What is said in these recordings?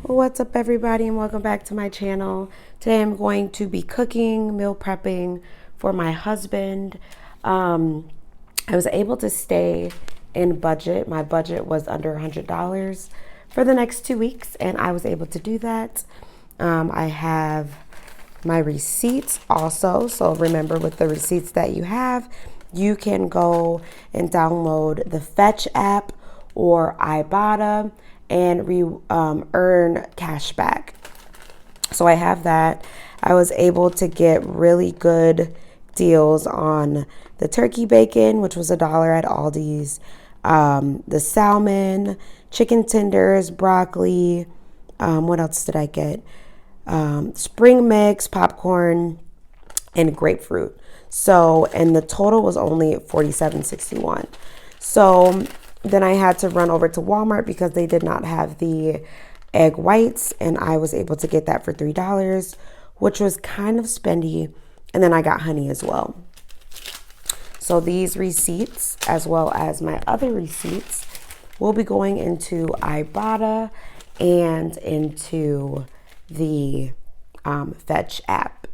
What's up, everybody, and welcome back to my channel. Today I'm going to be cooking, meal prepping for my husband. I was able to stay in budget. My budget was under $100 for the next 2 weeks, and I was able to do that. I have my receipts also. So remember, with the receipts that you have, you can go and download the Fetch app or Ibotta and earn cash back. So I have that. I was able to get really good deals on the turkey bacon, which was $1 at Aldi's, the salmon, chicken tenders, broccoli. What else did I get? Spring mix, popcorn, and grapefruit. So, and the total was only $47.61. So then I had to run over to Walmart because they did not have the egg whites, and I was able to get that for $3, which was kind of spendy. And then I got honey as well. So these receipts, as well as my other receipts, will be going into Ibotta and into the Fetch app.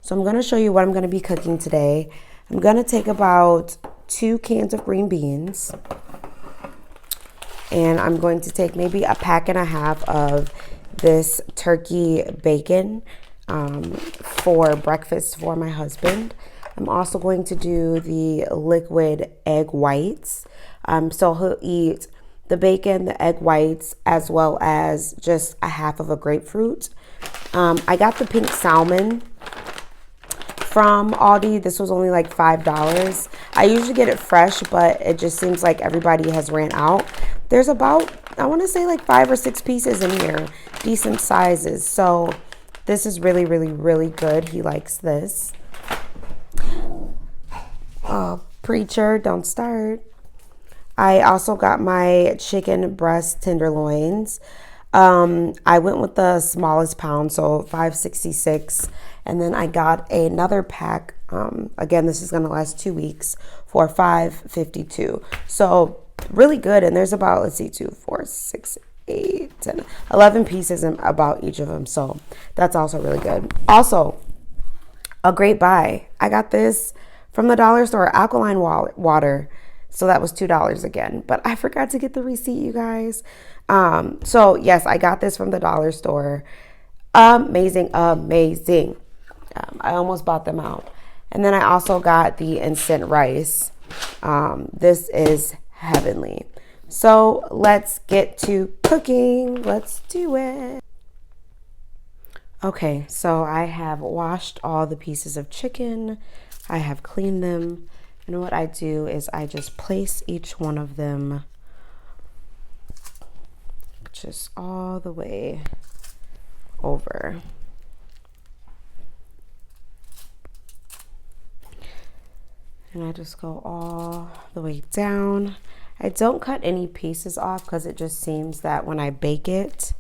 So I'm going to show you what I'm going to be cooking today. I'm going to take about 2 cans of green beans, and I'm going to take maybe a pack and a half of this turkey bacon for breakfast for my husband. I'm also going to do the liquid egg whites. So he'll eat the bacon, the egg whites, as well as just a half of a grapefruit. I got the pink salmon from Aldi. This was only like $5. I usually get it fresh, but it just seems like everybody has ran out. There's about, I want to say, like 5 or 6 pieces in here, decent sizes. So this is really, really, really good. He likes this. Oh, preacher, don't start. I also got my chicken breast tenderloins. I went with the smallest pound, so 566. And then I got another pack. Again, this is going to last 2 weeks for $5.52. So really good. And there's about, let's see, 2, 4, 6, 8, 10, 11 pieces in about each of them. So that's also really good. Also, a great buy. I got this from the dollar store, alkaline water. So that was $2 again, but I forgot to get the receipt, you guys. So yes, I got this from the dollar store. Amazing, amazing. I almost bought them out. And then I also got the instant rice. This is heavenly. So let's get to cooking. Let's do it. Okay, so I have washed all the pieces of chicken. I have cleaned them. And what I do is I just place each one of them just all the way over. And I just go all the way down. I don't cut any pieces off because it just seems that when I bake it,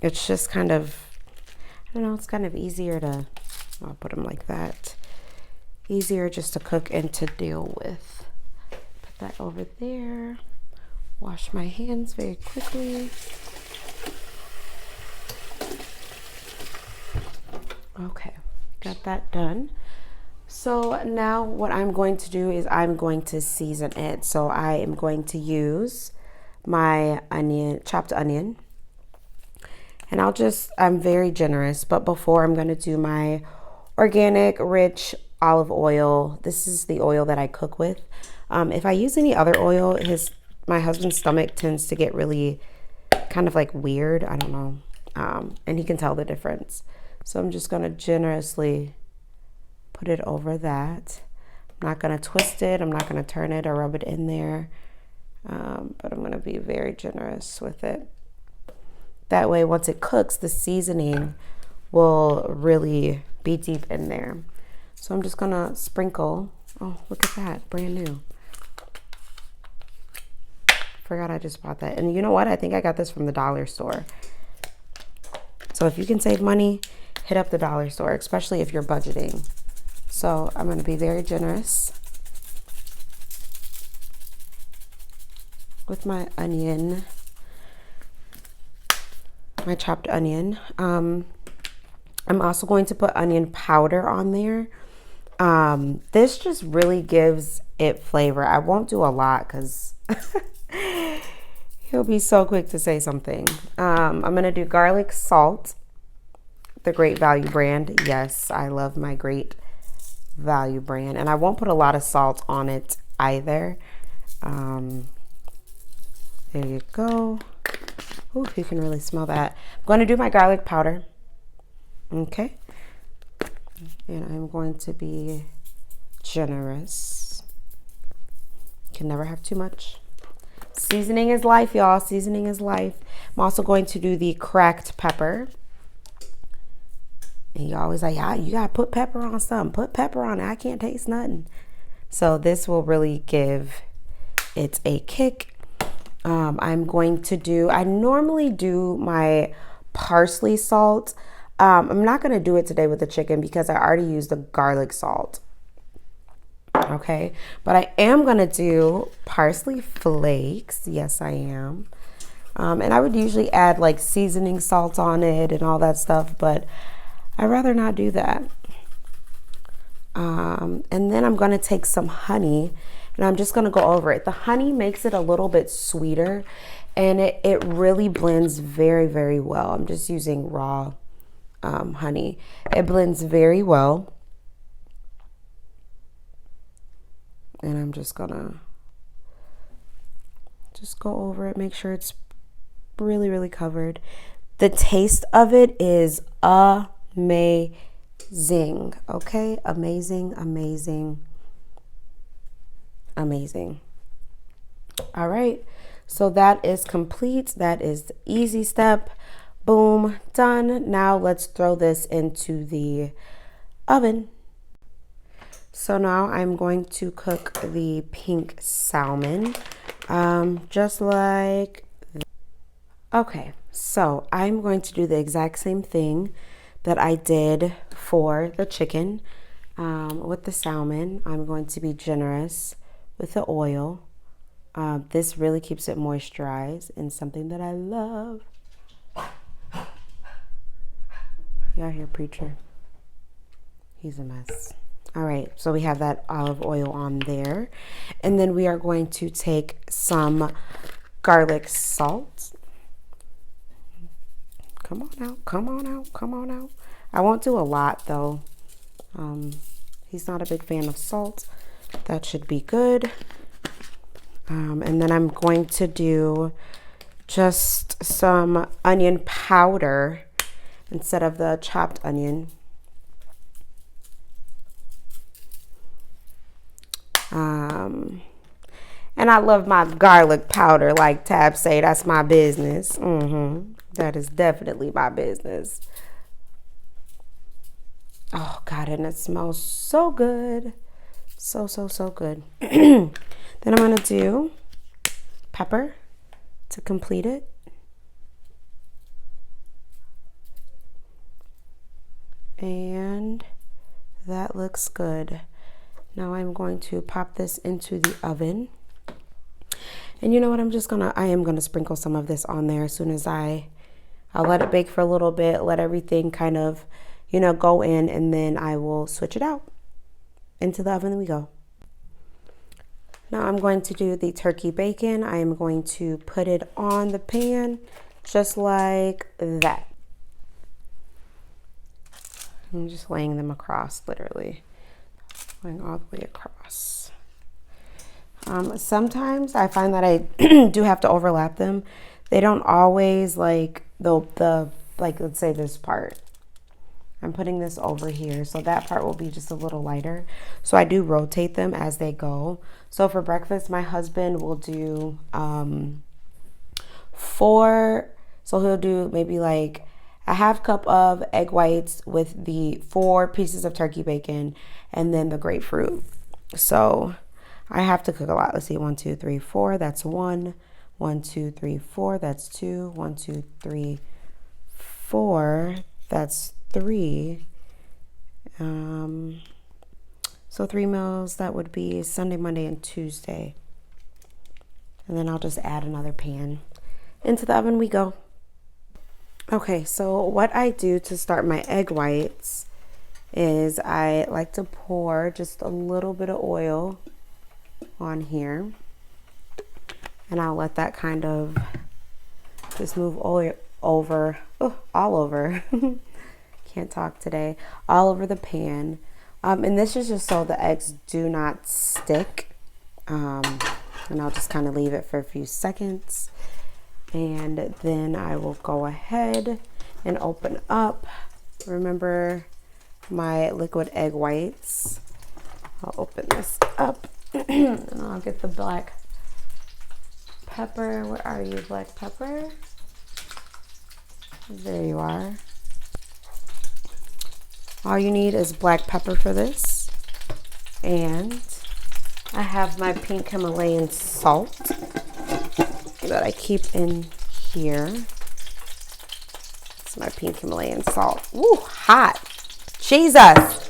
it's just kind of, I don't know, it's kind of easier to, I'll put them like that. Easier just to cook and to deal with. Put that over there. Wash my hands very quickly. Okay, got that done. So now what I'm going to do is I'm going to season it. So I am going to use my chopped onion. And I'm very generous, but before I'm going to do my organic rich olive oil. This is the oil that I cook with. If I use any other oil, my husband's stomach tends to get really kind of like weird. I don't know. And he can tell the difference. So I'm just going to generously put it over that. I'm not going to twist it. I'm not going to turn it or rub it in there. But I'm going to be very generous with it. That way, once it cooks, the seasoning will really be deep in there. So I'm just gonna sprinkle. Oh, look at that, brand new. Forgot I just bought that. And you know what? I think I got this from the dollar store. So if you can save money, hit up the dollar store, especially if you're budgeting. So I'm gonna be very generous. with my onion, my chopped onion. I'm also going to put onion powder on there. This just really gives it flavor. I won't do a lot because he'll be so quick to say something. I'm going to do garlic salt, the Great Value brand. Yes, I love my Great Value brand. And I won't put a lot of salt on it either. There you go. Ooh, you can really smell that. I'm going to do my garlic powder. Okay. And I'm going to be generous. Can never have too much. Seasoning is life, y'all. Seasoning is life. I'm also going to do the cracked pepper. And you always like, yeah, you got to put pepper on something. Put pepper on it. I can't taste nothing. So this will really give it a kick. I'm going to do, I normally do my parsley salt. I'm not going to do it today with the chicken because I already used the garlic salt. Okay, but I am going to do parsley flakes. Yes, I am. And I would usually add like seasoning salt on it and all that stuff, but I'd rather not do that. And then I'm going to take some honey and I'm just going to go over it. The honey makes it a little bit sweeter and it really blends very, very well. I'm just using raw honey. It blends very well. And I'm just going to just go over it, make sure it's really, really covered. The taste of it is amazing. Okay, amazing, amazing, amazing. All right, so that is complete. That is the easy step. Boom, done. Now let's throw this into the oven. So now I'm going to cook the pink salmon, just like that. Okay, so I'm going to do the exact same thing that I did for the chicken. With the salmon, I'm going to be generous with the oil. This really keeps it moisturized and something that I love. Y'all hear preacher? He's a mess. All right, so we have that olive oil on there. And then we are going to take some garlic salt. Come on out, come on out, come on out. I won't do a lot though. He's not a big fan of salt. That should be good. And then I'm going to do just some onion powder instead of the chopped onion. And I love my garlic powder, like Tab say, that's my business. That is definitely my business. Oh God, and it smells so good. So, so, so good. Then I'm gonna do pepper to complete it. And that looks good. Now I'm going to pop this into the oven. And you know what, I am gonna sprinkle some of this on there as soon as I'll let it bake for a little bit, let everything kind of, go in, and then I will switch it out. Into the oven we go. Now I'm going to do the turkey bacon. I am going to put it on the pan just like that. I'm just laying them across, literally. Going all the way across. Sometimes I find that I do have to overlap them. They don't always like let's say this part. I'm putting this over here, so that part will be just a little lighter. So I do rotate them as they go. So for breakfast, my husband will do 4, so he'll do maybe like a half cup of egg whites with the 4 pieces of turkey bacon and then the grapefruit. So I have to cook a lot. Let's see, 1, 2, 3, 4. That's 1. 1, 2, 3, 4. That's 2. 1, 2, 3, 4. That's 3. So 3 meals. That would be Sunday, Monday, and Tuesday. And then I'll just add another pan. Into the oven we go. Okay, so what I do to start my egg whites is I like to pour just a little bit of oil on here. And I'll let that kind of just move oil over, all over. Can't talk today. All over the pan. And this is just so the eggs do not stick. And I'll just kind of leave it for a few seconds. And then I will go ahead and open up. Remember my liquid egg whites. I'll open this up and I'll get the black pepper. Where are you, black pepper? There you are. All you need is black pepper for this. And I have my pink Himalayan salt that I keep in here. It's my pink Himalayan salt. Ooh, hot. Jesus.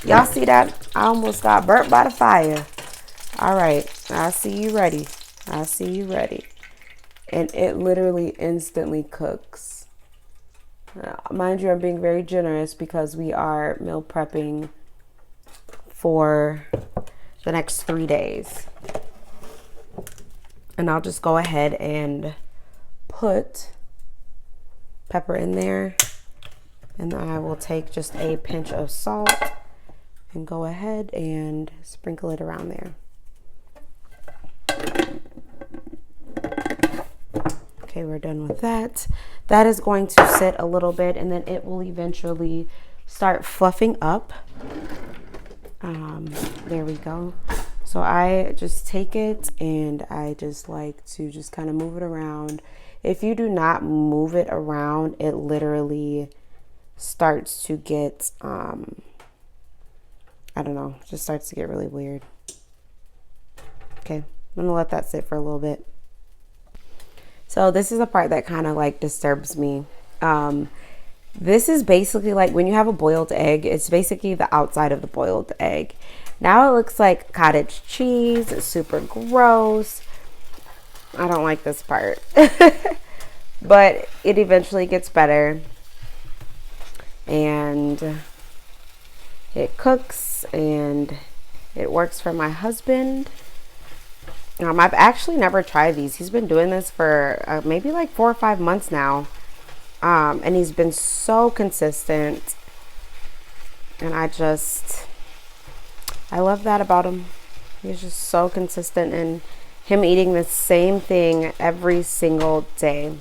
Y'all see that? I almost got burnt by the fire. All right. I see you ready. I see you ready. And it literally instantly cooks. Mind you, I'm being very generous because we are meal prepping for the next 3 days. And I'll just go ahead and put pepper in there. And then I will take just a pinch of salt and go ahead and sprinkle it around there. Okay, we're done with that. That is going to sit a little bit and then it will eventually start fluffing up. There we go. So I just take it and I just like to just kind of move it around. If you do not move it around, it literally starts to get, I don't know, just starts to get really weird. Okay, I'm gonna let that sit for a little bit. So this is the part that kind of like disturbs me. This is basically like when you have a boiled egg, it's basically the outside of the boiled egg. Now it looks like cottage cheese. It's super gross. I don't like this part. But it eventually gets better. And it cooks and it works for my husband. I've actually never tried these. He's been doing this for maybe like 4 or 5 months now. And he's been so consistent. And I love that about him. He's just so consistent in him eating the same thing every single day.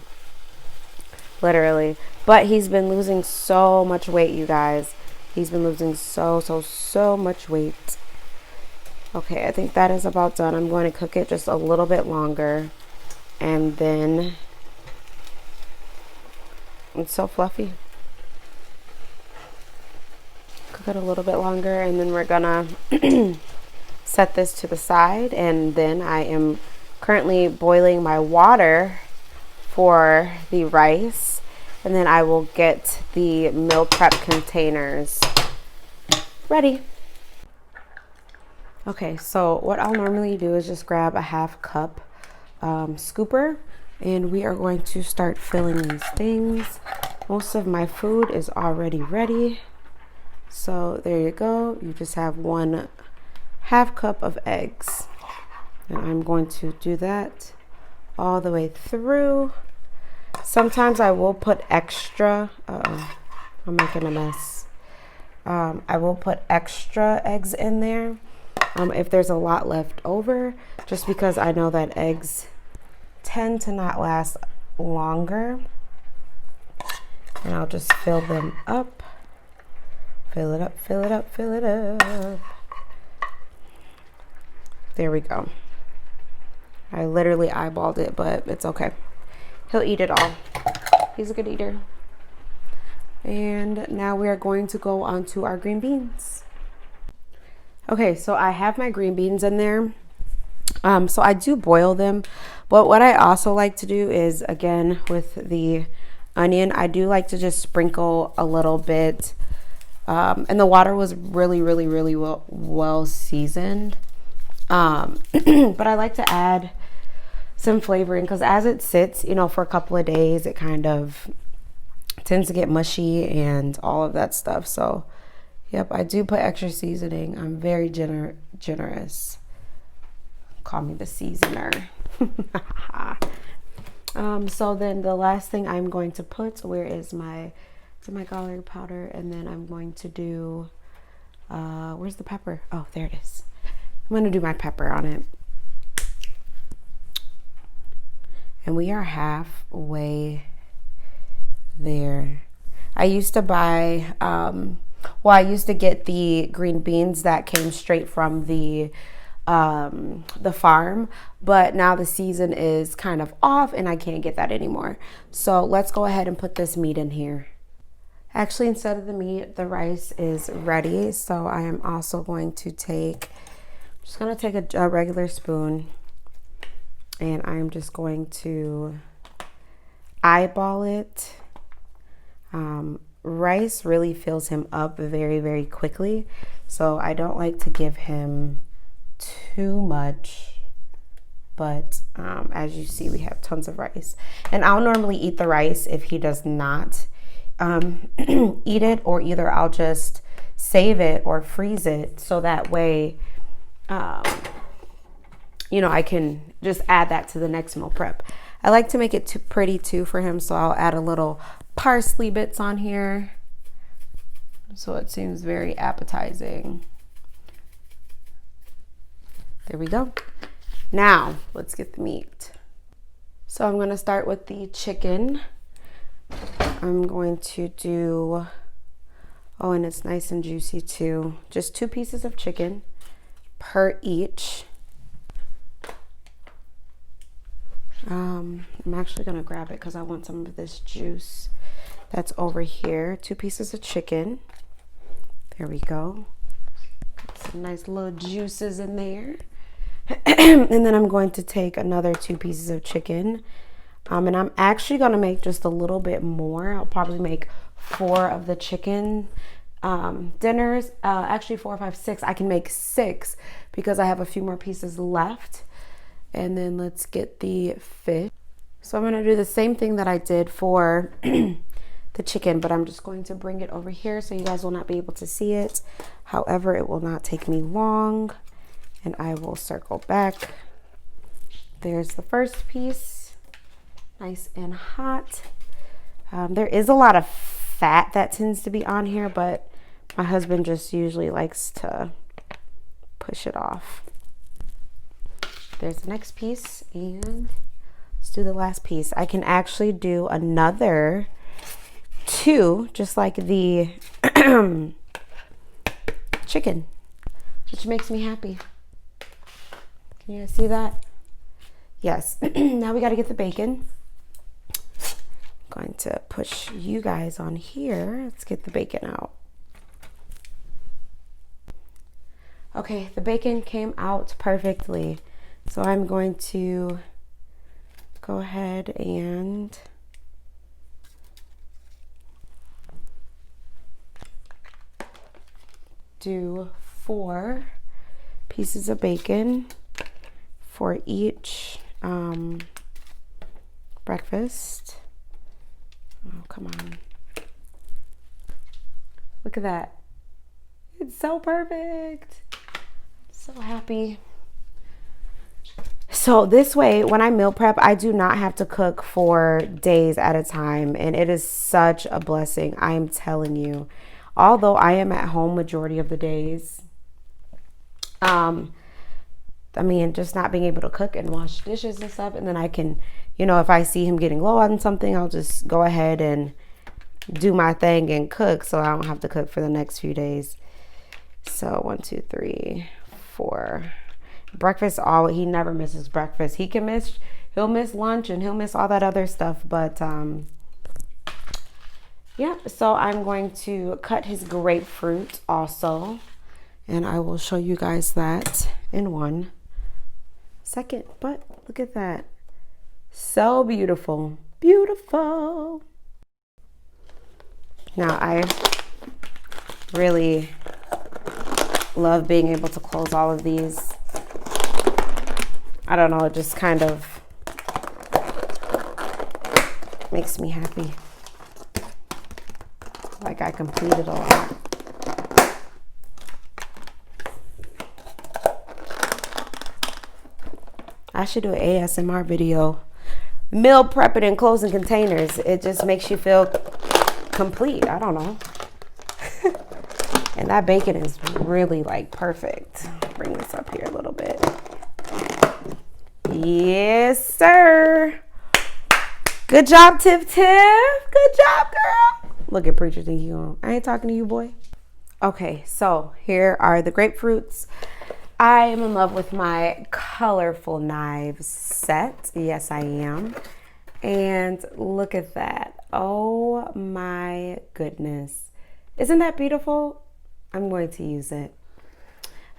Literally. But he's been losing so much weight, you guys. He's been losing so much weight. Okay, I think that is about done. I'm going to cook it just a little bit longer. And then it's so fluffy. Cook it a little bit longer and then we're gonna set this to the side. And then I am currently boiling my water for the rice. And then I will get the meal prep containers ready. Okay, so what I'll normally do is just grab a 1/2 cup scooper and we are going to start filling these things. Most of my food is already ready. So there you go. You just have 1/2 cup of eggs. And I'm going to do that all the way through. Sometimes I will put extra, I'm making a mess. I will put extra eggs in there if there's a lot left over, just because I know that eggs tend to not last longer. And I'll just fill them up. Fill it up, fill it up, fill it up. There we go. I literally eyeballed it, but it's okay. He'll eat it all. He's a good eater. And now we are going to go on to our green beans. Okay, so I have my green beans in there. So I do boil them, but what I also like to do is, again, with the onion, I do like to just sprinkle a little bit. And the water was really well seasoned. But I like to add some flavoring, because as it sits, you know, for a couple of days, it kind of tends to get mushy and all of that stuff. So yep, I do put extra seasoning. I'm very generous. Call me the seasoner. So then the last thing I'm going to put, where is my garlic powder, and then I'm going to do, where's the pepper? Oh, there it is. I'm going to do my pepper on it. And we are halfway there. I used to buy, I used to get the green beans that came straight from the farm, but now the season is kind of off and I can't get that anymore. So let's go ahead and put this meat in here. Actually, instead of the meat, the rice is ready. So I am also going to take, a regular spoon, and I'm just going to eyeball it. Rice really fills him up very, very quickly. So I don't like to give him too much, but as you see, we have tons of rice, and I'll normally eat the rice if he does not eat it, or either I'll just save it or freeze it, so that way you know, I can just add that to the next meal prep. I like to make it pretty too for him, so I'll add a little parsley bits on here so it seems very appetizing. There we go. Now let's get the meat. So I'm going to start with the chicken. I'm going to do, oh, and it's nice and juicy too. Just 2 pieces of chicken per each. I'm actually going to grab it because I want some of this juice that's over here. 2 pieces of chicken. There we go. Got some nice little juices in there. And then I'm going to take another 2 pieces of chicken. And I'm actually going to make just a little bit more. I'll probably make 4 of the chicken dinners. Actually 4, 5, 6. I can make 6 because I have a few more pieces left. And then let's get the fish. So I'm going to do the same thing that I did for the chicken, but I'm just going to bring it over here so you guys will not be able to see it. However, it will not take me long, and I will circle back. There's the first piece, nice and hot. There is a lot of fat that tends to be on here, but my husband just usually likes to push it off. There's the next piece, and let's do the last piece. I can actually do another 2, just like the chicken, which makes me happy. Can you guys see that? Yes. Now we got to get the bacon. I'm going to push you guys on here. Let's get the bacon out. Okay, the bacon came out perfectly. So I'm going to go ahead and do 4 pieces of bacon for each breakfast. Oh, come on. Look at that. It's so perfect. So happy. So this way, when I meal prep, I do not have to cook for days at a time. And it is such a blessing, I am telling you. Although I am at home majority of the days, I mean, just not being able to cook and wash dishes and stuff. And then I can, you know, if I see him getting low on something, I'll just go ahead and do my thing and cook, so I don't have to cook for the next few days. So 1, 2, 3, 4. Breakfast, he never misses breakfast. He'll miss lunch and he'll miss all that other stuff, but yeah. So I'm going to cut his grapefruit also, and I will show you guys that in 1 second. But look at that, so beautiful. Now I really love being able to close all of these. I don't know, it just kind of Makes me happy. Like I completed a lot. I should do an ASMR video. Meal prepping and closing containers. It just makes you feel complete. I don't know. And that bacon is really like perfect. Bring this up here a little bit. Yes, sir. Good job, Tiff. Good job, girl. Look at Preacher think you on. I ain't talking to you, boy. Okay, so here are the grapefruits. I am in love with my colorful knives set. Yes, I am. And look at that. Oh my goodness. Isn't that beautiful? I'm going to use it.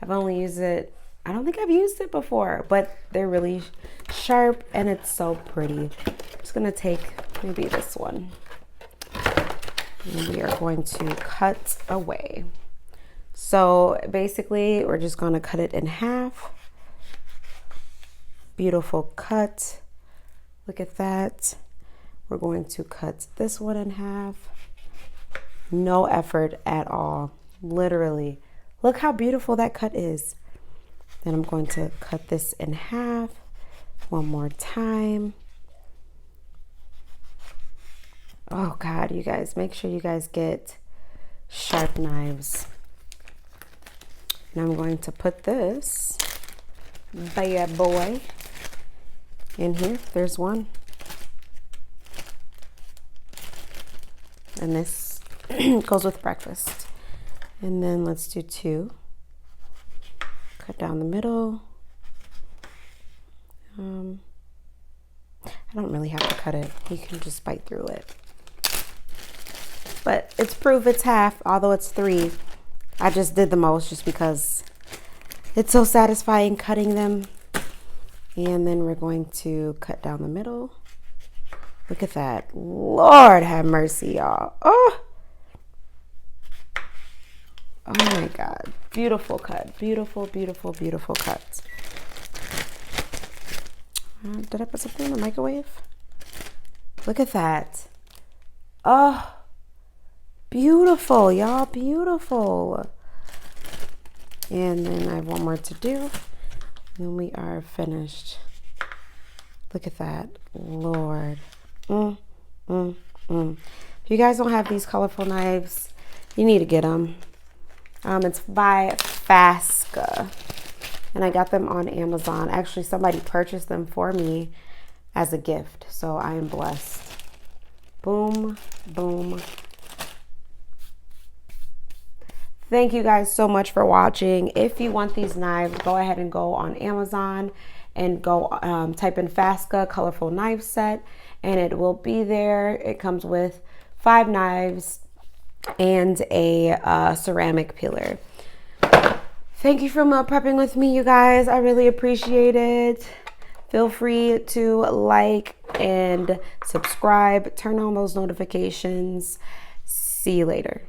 I've only used it, I don't think I've used it before, but they're really sharp and it's so pretty. I'm just gonna take maybe this one. And we are going to cut away. So basically, we're just gonna cut it in half. Beautiful cut. Look at that. We're going to cut this one in half. No effort at all, literally. Look how beautiful that cut is. Then I'm going to cut this in half one more time. Oh God, you guys, make sure you guys get sharp knives. And I'm going to put this bad boy in here. There's one. And this goes with breakfast. And then let's do two. Cut down the middle. I don't really have to cut it. You can just bite through it. But it's proof it's half, although it's 3. I just did the most just because it's so satisfying cutting them. And then we're going to cut down the middle. Look at that. Lord have mercy, y'all. Oh. Oh my God. Beautiful cut. Beautiful, beautiful, beautiful cut. Did I put something in the microwave? Look at that. Oh, beautiful, y'all. Beautiful. And then I have one more to do. And then we are finished. Look at that. Lord. If you guys don't have these colorful knives, you need to get them. It's by Fasca, and I got them on Amazon. Actually, somebody purchased them for me as a gift, so I am blessed. Boom, boom. Thank you guys so much for watching. If you want these knives, go ahead and go on Amazon and go type in Fasca colorful knife set, and it will be there. It comes with 5 knives and a ceramic peeler. Thank you for meal prepping with me, you guys. I really appreciate it. Feel free to like and subscribe, turn on those notifications. See you later.